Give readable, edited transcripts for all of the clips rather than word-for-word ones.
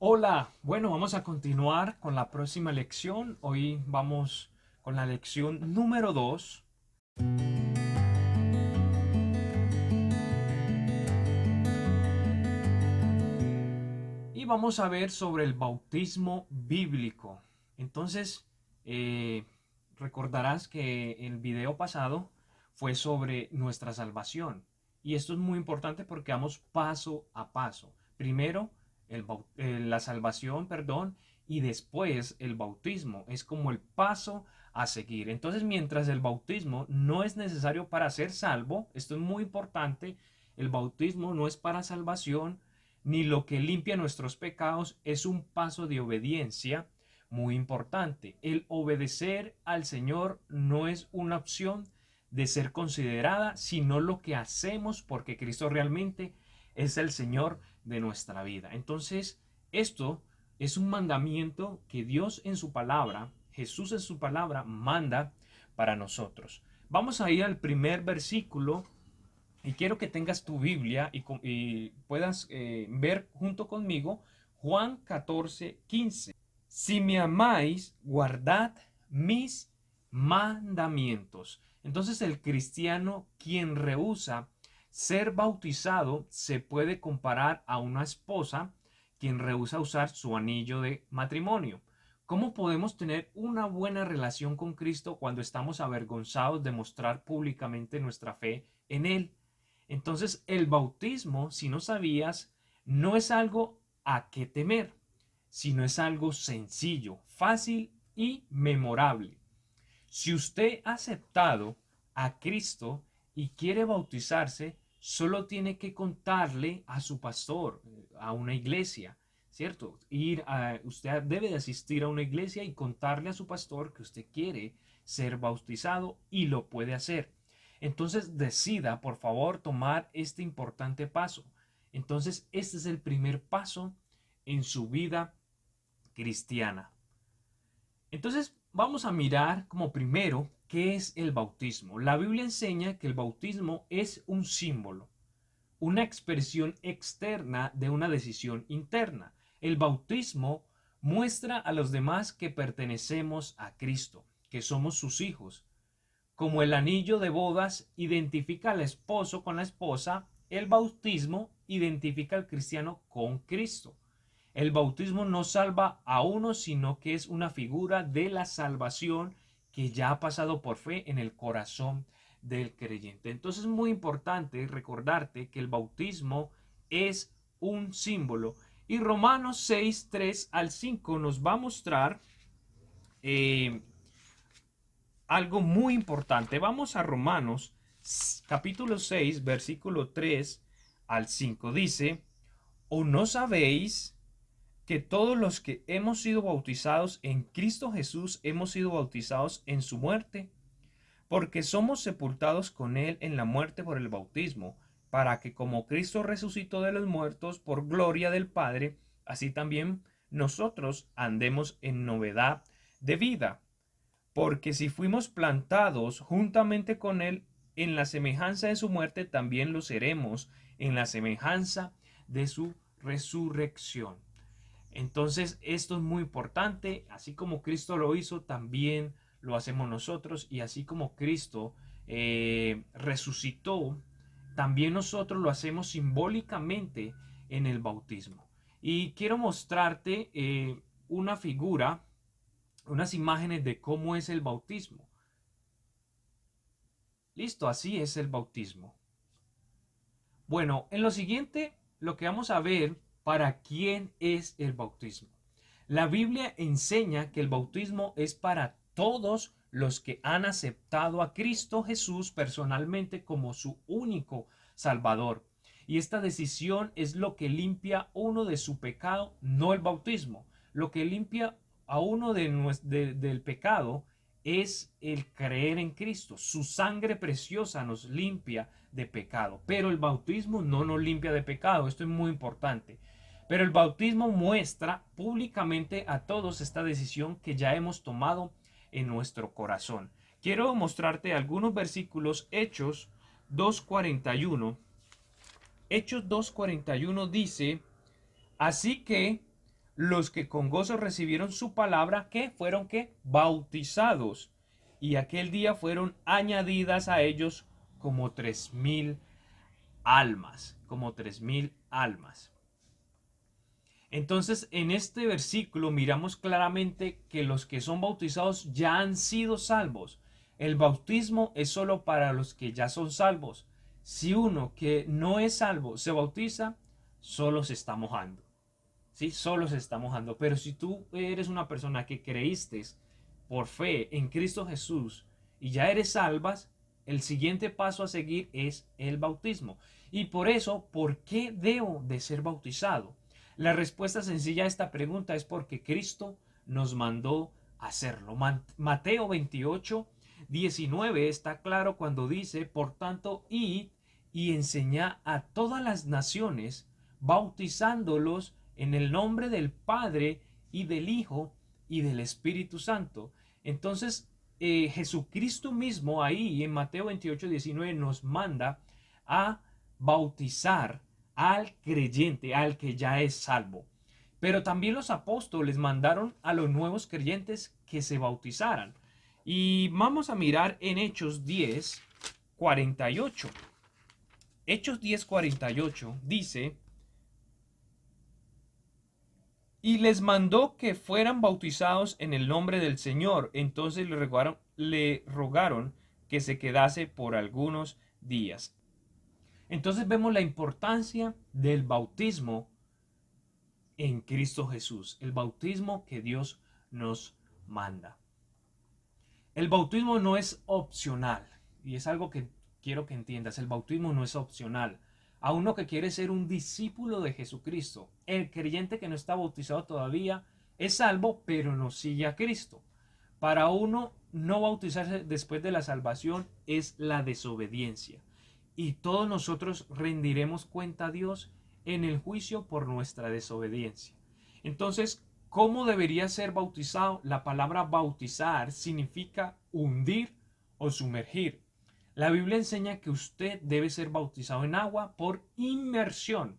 Hola, bueno, vamos a continuar con la próxima lección. Hoy vamos con la lección número 2 y vamos a ver sobre el bautismo bíblico. Entonces, eh, recordarás que el video pasado fue sobre nuestra salvación y esto es muy importante porque vamos paso a paso. Primero, la salvación, perdón, y después el bautismo. Es como el paso a seguir. Entonces, mientras el bautismo no es necesario para ser salvo, esto es muy importante, el bautismo no es para salvación, ni lo que limpia nuestros pecados, es un paso de obediencia muy importante. El obedecer al Señor no es una opción de ser considerada, sino lo que hacemos porque Cristo realmente es el Señor de nuestra vida. Entonces, esto es un mandamiento que Dios en su palabra, Jesús en su palabra, manda para nosotros. Vamos a ir al primer versículo y quiero que tengas tu Biblia y puedas ver junto conmigo Juan 14:15. Si me amáis, guardad mis mandamientos. Entonces el cristiano quien rehúsa ser bautizado se puede comparar a una esposa quien rehúsa usar su anillo de matrimonio. ¿Cómo podemos tener una buena relación con Cristo cuando estamos avergonzados de mostrar públicamente nuestra fe en Él? Entonces, el bautismo, si no sabías, no es algo a qué temer, sino es algo sencillo, fácil y memorable. Si usted ha aceptado a Cristo y quiere bautizarse, solo tiene que contarle a su pastor, a una iglesia, ¿cierto? Usted debe de asistir a una iglesia y contarle a su pastor que usted quiere ser bautizado y lo puede hacer. Entonces decida, por favor, tomar este importante paso. Entonces, este es el primer paso en su vida cristiana. Entonces, vamos a mirar como primero qué es el bautismo. La Biblia enseña que el bautismo es un símbolo, una expresión externa de una decisión interna. El bautismo muestra a los demás que pertenecemos a Cristo, que somos sus hijos. Como el anillo de bodas identifica al esposo con la esposa, el bautismo identifica al cristiano con Cristo. El bautismo no salva a uno, sino que es una figura de la salvación que ya ha pasado por fe en el corazón del creyente. Entonces es muy importante recordarte que el bautismo es un símbolo. Y Romanos 6, 3 al 5 nos va a mostrar eh, algo muy importante. Vamos a Romanos capítulo 6, versículo 3 al 5. Dice, ¿o no sabéis que todos los que hemos sido bautizados en Cristo Jesús hemos sido bautizados en su muerte? Porque somos sepultados con él en la muerte por el bautismo, para que como Cristo resucitó de los muertos por gloria del Padre, así también nosotros andemos en novedad de vida. Porque si fuimos plantados juntamente con él en la semejanza de su muerte, también lo seremos en la semejanza de su resurrección. Entonces, esto es muy importante. Así como Cristo lo hizo, también lo hacemos nosotros. Y así como Cristo resucitó, también nosotros lo hacemos simbólicamente en el bautismo. Y quiero mostrarte una figura, unas imágenes de cómo es el bautismo. Listo, así es el bautismo. Bueno, en lo siguiente, lo que vamos a ver para quién es el bautismo. La Biblia enseña que el bautismo es para todos los que han aceptado a Cristo Jesús personalmente como su único Salvador. Y esta decisión es lo que limpia uno de su pecado, no el bautismo. Lo que limpia a uno del pecado es el creer en Cristo. Su sangre preciosa nos limpia de pecado, pero el bautismo no nos limpia de pecado. Esto es muy importante. Pero el bautismo muestra públicamente a todos esta decisión que ya hemos tomado en nuestro corazón. Quiero mostrarte algunos versículos. Hechos 2:41. Hechos 2:41 dice, así que los que con gozo recibieron su palabra, que fueron que bautizados. Y aquel día fueron añadidas a ellos como 3.000 almas, como 3.000 almas. Entonces, en este versículo miramos claramente que los que son bautizados ya han sido salvos. El bautismo es solo para los que ya son salvos. Si uno que no es salvo se bautiza, solo se está mojando. ¿Sí? Solo se está mojando. Pero si tú eres una persona que creíste por fe en Cristo Jesús y ya eres salvas, el siguiente paso a seguir es el bautismo. Y por eso, ¿por qué debo de ser bautizado? La respuesta sencilla a esta pregunta es porque Cristo nos mandó hacerlo. Mateo 28:19 está claro cuando dice, por tanto, id y enseñad a todas las naciones, bautizándolos en el nombre del Padre y del Hijo y del Espíritu Santo. Entonces, Jesucristo mismo ahí en Mateo 28:19 nos manda a bautizar al creyente, al que ya es salvo. Pero también los apóstoles mandaron a los nuevos creyentes que se bautizaran. Y vamos a mirar en Hechos 10:48. Hechos 10:48 dice, y les mandó que fueran bautizados en el nombre del Señor. Entonces le rogaron que se quedase por algunos días. Entonces vemos la importancia del bautismo en Cristo Jesús, el bautismo que Dios nos manda. El bautismo no es opcional, y es algo que quiero que entiendas, el bautismo no es opcional. A uno que quiere ser un discípulo de Jesucristo, el creyente que no está bautizado todavía es salvo, pero no sigue a Cristo. Para uno no bautizarse después de la salvación es la desobediencia. Y todos nosotros rendiremos cuenta a Dios en el juicio por nuestra desobediencia. Entonces, ¿cómo debería ser bautizado? La palabra bautizar significa hundir o sumergir. La Biblia enseña que usted debe ser bautizado en agua por inmersión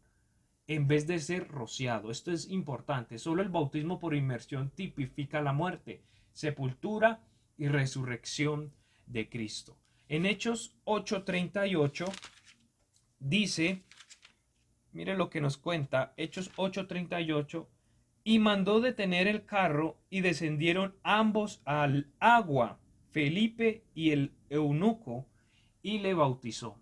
en vez de ser rociado. Esto es importante. Solo el bautismo por inmersión tipifica la muerte, sepultura y resurrección de Cristo. En Hechos 8:38 dice, mire lo que nos cuenta, Hechos 8:38, y mandó detener el carro y descendieron ambos al agua, Felipe y el eunuco, y le bautizó.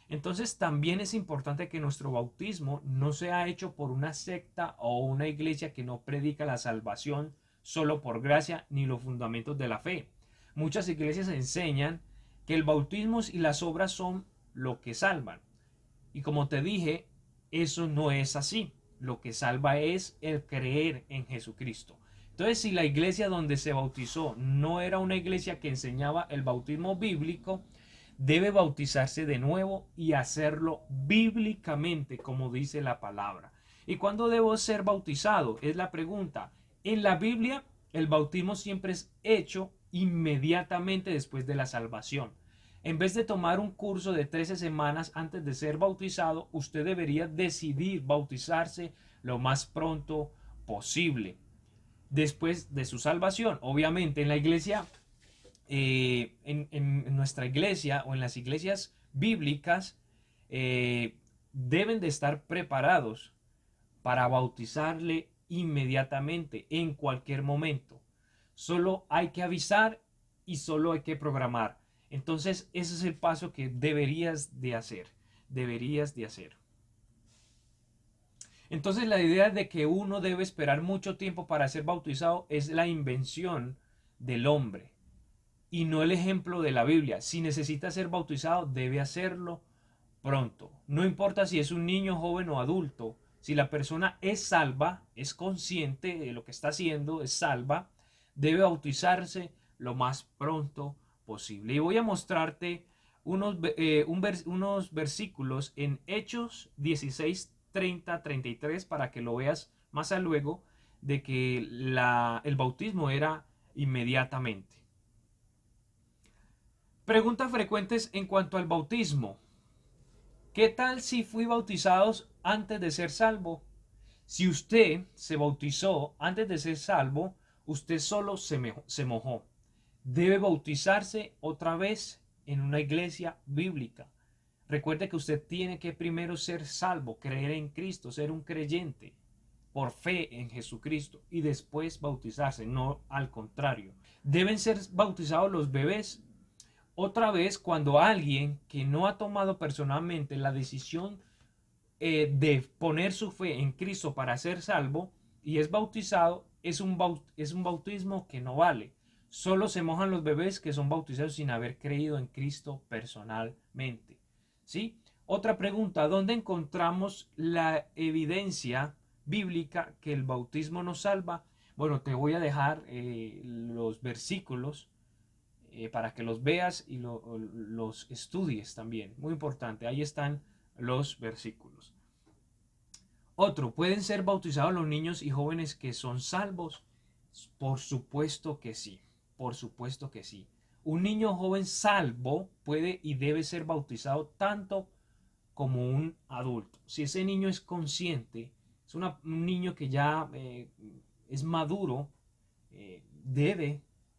Entonces también es importante que nuestro bautismo no sea hecho por una secta o una iglesia que no predica la salvación solo por gracia ni los fundamentos de la fe. Muchas iglesias enseñan que el bautismo y las obras son lo que salvan. Y como te dije, eso no es así. Lo que salva es el creer en Jesucristo. Entonces, si la iglesia donde se bautizó no era una iglesia que enseñaba el bautismo bíblico, debe bautizarse de nuevo y hacerlo bíblicamente, como dice la palabra. ¿Y cuándo debo ser bautizado? Es la pregunta. En la Biblia, el bautismo siempre es hecho inmediatamente después de la salvación. En vez de tomar un curso de 13 semanas antes de ser bautizado, usted debería decidir bautizarse lo más pronto posible después de su salvación. Obviamente en la iglesia, en nuestra iglesia o en las iglesias bíblicas, deben de estar preparados para bautizarle inmediatamente, en cualquier momento. Solo hay que avisar y solo hay que programar. Entonces, ese es el paso que deberías de hacer. Deberías de hacer. Entonces, la idea de que uno debe esperar mucho tiempo para ser bautizado es la invención del hombre y no el ejemplo de la Biblia. Si necesita ser bautizado, debe hacerlo pronto. No importa si es un niño, joven o adulto. Si la persona es salva, es consciente de lo que está haciendo, es salva, debe bautizarse lo más pronto posible. Y voy a mostrarte unos versículos en Hechos 16:30-33 para que lo veas más a luego de que el bautismo era inmediatamente. Preguntas frecuentes en cuanto al bautismo. ¿Qué tal si fui bautizado antes de ser salvo? Si usted se bautizó antes de ser salvo, usted solo se mojó. Debe bautizarse otra vez en una iglesia bíblica. Recuerde que usted tiene que primero ser salvo, creer en Cristo, ser un creyente por fe en Jesucristo y después bautizarse, no al contrario. Deben ser bautizados los bebés otra vez cuando alguien que no ha tomado personalmente la decisión de poner su fe en Cristo para ser salvo y es bautizado, es un bautismo que no vale. Solo se mojan los bebés que son bautizados sin haber creído en Cristo personalmente. ¿Sí? Otra pregunta, ¿dónde encontramos la evidencia bíblica que el bautismo nos salva? Bueno, te voy a dejar los versículos para que los veas y los estudies también. Muy importante, ahí están los versículos. Otro, ¿pueden ser bautizados los niños y jóvenes que son salvos? Por supuesto que sí, por supuesto que sí. Un niño joven salvo puede y debe ser bautizado tanto como un adulto. Si ese niño es consciente, es un niño que ya es maduro,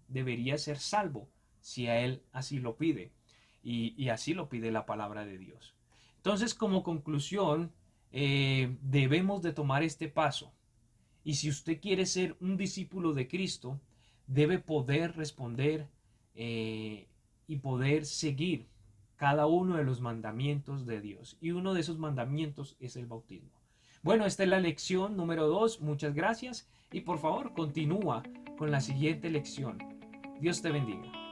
debería ser salvo si a él así lo pide. Y así lo pide la palabra de Dios. Entonces, como conclusión, debemos de tomar este paso. Y si usted quiere ser un discípulo de Cristo, debe poder responder y poder seguir cada uno de los mandamientos de Dios. Y uno de esos mandamientos es el bautismo. Bueno, esta es la lección número 2. Muchas gracias. Y por favor, continúa con la siguiente lección. Dios te bendiga.